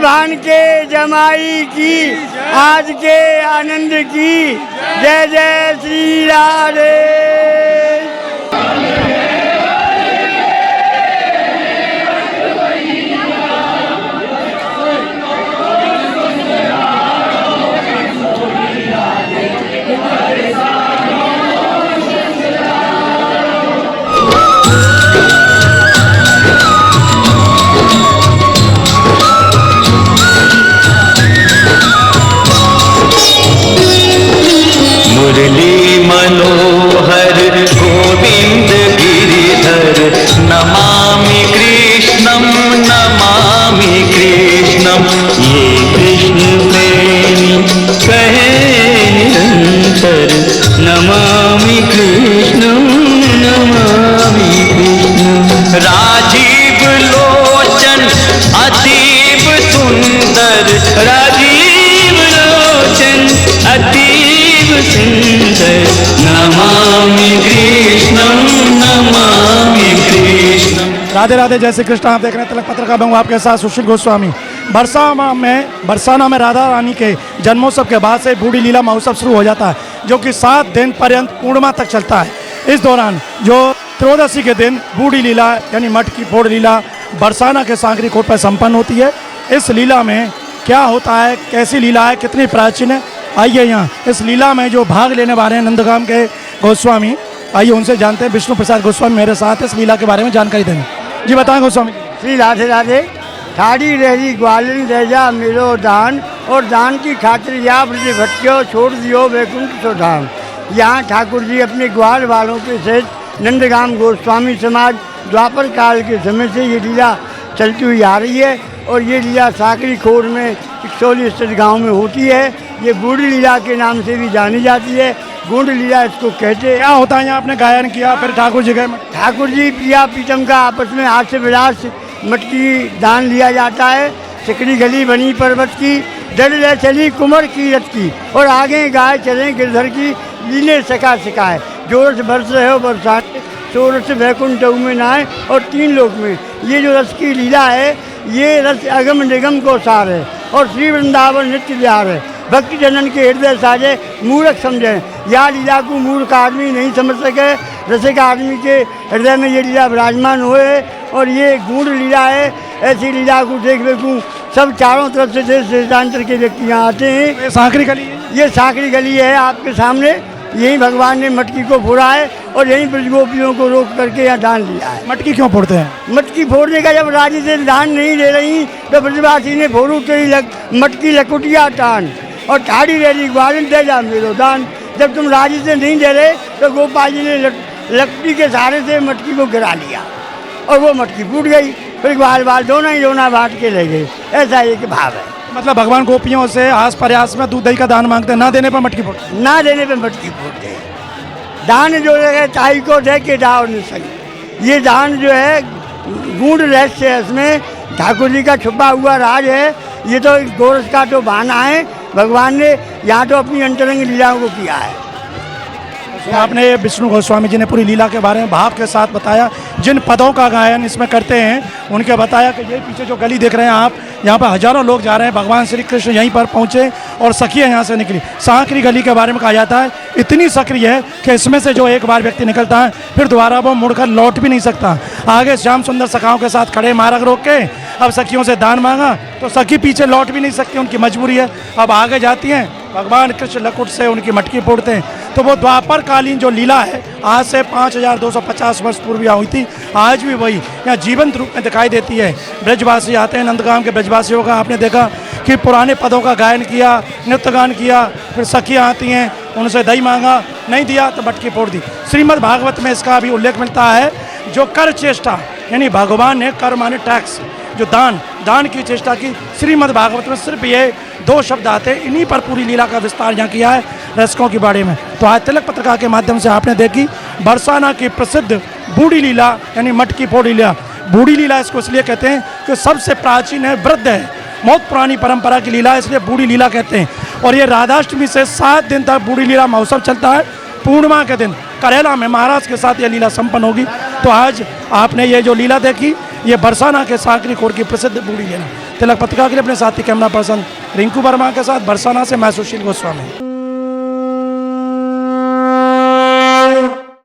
भान के जमाई की, आज के आनंद की, जय जय श्री राधे। मुरली मनोहर गोविंद गिरिधर, नमामि कृष्णं नमामि कृष्णं। ये कृष्ण प्रेमी कहे निरंतर, नमामि कृष्णं नमामि कृष्णं। राजीव लोचन अतीव सुंदर, राजीव लोचन अतीव सुंदर, नमामि कृष्णं नमामि कृष्णं। राधे राधे, जय श्री कृष्ण। आप देख रहे हैं तिलक पत्रिका। मैं हूं आपके साथ सुशील गोस्वामी। बरसाना में राधा रानी के जन्मोत्सव के बाद से बूढ़ी लीला महोत्सव शुरू हो जाता है, जो कि 7 दिन पर्यंत पूर्णिमा तक चलता है। इस दौरान जो त्रयोदशी के दिन बूढ़ी लीला यानी मट की फोड़ लीला बरसाना के सांकरी कोट पर संपन्न होती है। इस लीला में क्या होता है, कैसी लीला है, कितनी प्राचीन है, आइए यहाँ इस लीला में जो भाग लेने वाले हैं नंदगाम के गोस्वामी, आइए उनसे जानते हैं। विष्णु प्रसाद गोस्वामी मेरे साथ इस लीला के बारे में जानकारी देंगे। जी बताएं गोस्वामी। श्री राधे राधे। ठाड़ी रही ग्वालिन रेजा मिलो दान, और दान की खातिर या ब्रज भटक्यो छोड़ दियो वैकुंठ सो धाम। यहाँ ठाकुर जी अपने ग्वाल वालों के सहित नंदगाम गोस्वामी समाज द्वापर काल के समय से ये लीला चलती हुई आ रही है। और ये लीला साकरी खोर में इकसोली स्थित गाँव में होती है। ये बूढ़ी लीला के नाम से भी जानी जाती है, गुंड लीला इसको कहते हैं। क्या होता है यहाँ आपने गायन किया, फिर ठाकुर जी गए? ठाकुर जी प्रिया पीतम का आपस में हाथ से विलास मटकी दान लिया जाता है। सिकड़ी गली बनी पर्वत की, डर ले चली कुमर की रथ की, और आगे गाय चले गिरधर की, लीले सका सिखाए। जोर से बरस रहे हो बरसात, शोर से वैकुंठ में नाए, और 3 लोक में। ये जो रस की लीला है, ये रस अगम निगम को सार है, और श्री वृंदावन नित्य विहार है। भक्ति जनन के हृदय साजे, मूर्ख समझे। यह लीला को मूर्ख आदमी नहीं समझ सके, रसिक आदमी के हृदय में ये लीला विराजमान हुए। और ये गूढ़ लीला है। ऐसी लीला को देखने को सब चारों तरफ से देश देशांतर के व्यक्ति यहाँ आते हैं। ये सांकरी गली है? ये सांकरी गली है आपके सामने। यहीं भगवान ने मटकी को फोड़ा है, और यहीं ब्रजगोपियों को रोक करके यहाँ दान लिया है। मटकी क्यों फोड़ते हैं? मटकी फोड़ने का जब राजी से दान नहीं दे रही, तो ब्रजवासी ने फोड़ू तेरी मटकी लकुटिया टान, और ठाड़ी रही ग्वालिन दे जा मेरो दान। जब तुम राजी से नहीं दे रहे, तो गोपाल जी ने लकड़ी के सहारे से मटकी को गिरा लिया, और वो मटकी फूट गई। फिर ग्वाल बाल दोनों ही दोना बांट के ले गए। ऐसा एक भाव है। मतलब भगवान गोपियों से आस प्रयास में दूध दही का दान मांगते हैं, ना देने पर मटकी फोड़ते? ना देने पे मटकी फोड़ते हैं। दान जो है ताई को दे के दाव नहीं सके। ये दान जो है गूढ़ रहस्य है, इसमें ठाकुर जी का छुपा हुआ राज है। ये तो गोरस का तो बहाना है, भगवान ने यहाँ तो अपनी अंतरंग लीलाओं को किया है। तो आपने विष्णु गोस्वामी जी ने पूरी लीला के बारे में भाव के साथ बताया। जिन पदों का गायन इसमें करते हैं उनके बताया कि ये पीछे जो गली देख रहे हैं आप, यहाँ पर हजारों लोग जा रहे हैं। भगवान श्री कृष्ण यहीं पर पहुँचे और सखियाँ यहाँ से निकली। सांकरी गली के बारे में कहा जाता है इतनी सक्रिय है कि इसमें से जो एक बार व्यक्ति निकलता है फिर दोबारा वो मुड़कर लौट भी नहीं सकता। आगे श्याम सुंदर सखाओं के साथ खड़े मार्ग रोक के अब सखियों से दान मांगा, तो सखी पीछे लौट भी नहीं सकती, उनकी मजबूरी है। अब आगे जाती हैं, भगवान कृष्ण लकुट से उनकी मटकी फोड़ते हैं। तो वो द्वापर कालीन जो लीला है, आज से 5250 वर्ष पूर्व यहाँ हुई थी, आज भी वही यहाँ जीवंत रूप में दिखाई देती है। ब्रजवासी आते हैं, नंदगाम के ब्रजवासियों का आपने देखा कि पुराने पदों का गायन किया, नृत्य गान किया। फिर सखियाँ आती हैं, उनसे दही मांगा, नहीं दिया तो मटकी फोड़ दी। श्रीमद् भागवत में इसका भी उल्लेख मिलता है। जो कर चेष्टा, यानी भगवान ने कर माने टैक्स, जो दान की चेष्टा की, श्रीमद् भागवत में सिर्फ ये 2 शब्द आते हैं। इन्हीं पर पूरी लीला का विस्तार यहाँ किया है रसकों के बारे में। तो आज तिलक पत्रिका के माध्यम से आपने देखी बरसाना की प्रसिद्ध बूढ़ी लीला, यानी मटकी फोड़ लीला। बूढ़ी लीला इसको इसलिए कहते हैं कि सबसे प्राचीन है, वृद्ध है, बहुत पुरानी परंपरा की लीला है, इसलिए बूढ़ी लीला कहते हैं। और ये राधाष्टमी से 7 दिन तक बूढ़ी लीला महोत्सव चलता है। पूर्णिमा के दिन करेला में महाराज के साथ ये लीला संपन्न होगी। तो आज आपने ये जो लीला देखी, ये बरसाना के साकरी खोर की प्रसिद्ध बूढ़ी लेना। तिलक पत्रिका के लिए अपने साथी कैमरा पर्सन रिंकू वर्मा के साथ बरसाना से मैं सुशील गोस्वामी।